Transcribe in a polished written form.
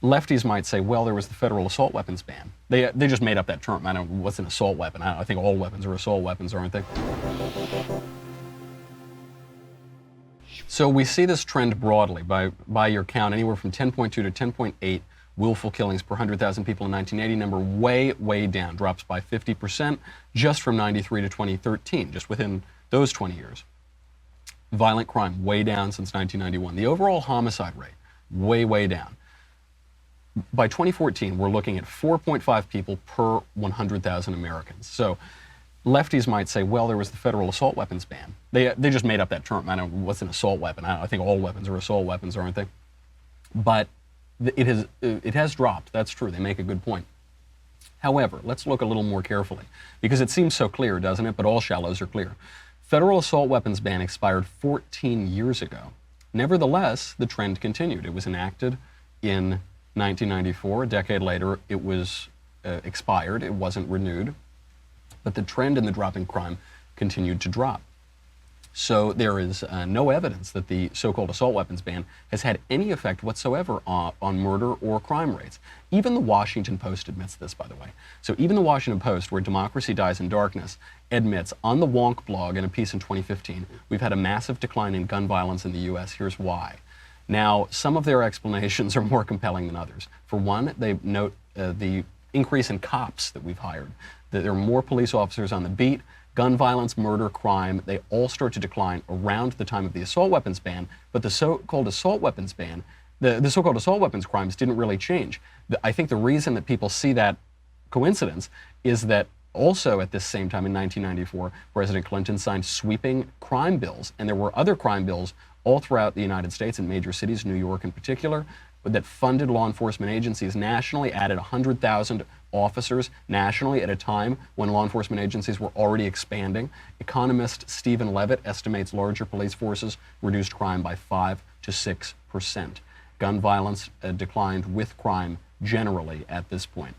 lefties might say, well, there was the federal assault weapons ban. They just made up that term. I don't know what's an assault weapon. I think all weapons are assault weapons, aren't they? So we see this trend broadly by your count, anywhere from 10.2 to 10.8 willful killings per 100,000 people in 1980. Number way down, drops by 50% just from 93 to 2013, just within those 20 years. Violent crime way down since 1991. The overall homicide rate way down. By 2014, we're looking at 4.5 people per 100,000 Americans. So lefties might say, well, there was the federal assault weapons ban. They just made up that term. I don't know what's an assault weapon. I think all weapons are assault weapons, aren't they? But it has dropped. That's true. They make a good point. However, let's look a little more carefully, because it seems so clear, doesn't it? But all shallows are clear. Federal assault weapons ban expired 14 years ago. Nevertheless, the trend continued. It was enacted in 1994. A decade later, it was expired. It wasn't renewed. But the trend in the drop in crime continued to drop. So there is no evidence that the so-called assault weapons ban has had any effect whatsoever on murder or crime rates. Even the Washington Post admits this, by the way. So even the Washington Post, where democracy dies in darkness, admits on the Wonk blog in a piece in 2015, we've had a massive decline in gun violence in the U.S. Here's why. Now, some of their explanations are more compelling than others. For one, they note the increase in cops that we've hired, that there are more police officers on the beat. Gun violence, murder, crime, they all start to decline around the time of the assault weapons ban, but the so-called assault weapons ban, the so-called assault weapons crimes didn't really change. I think the reason that people see that coincidence is that also at this same time in 1994, President Clinton signed sweeping crime bills, and there were other crime bills all throughout the United States in major cities, New York in particular, that funded law enforcement agencies nationally, added 100,000 officers nationally at a time when law enforcement agencies were already expanding. Economist Stephen Levitt estimates larger police forces reduced crime by 5 to 6%. Gun violence declined with crime generally at this point.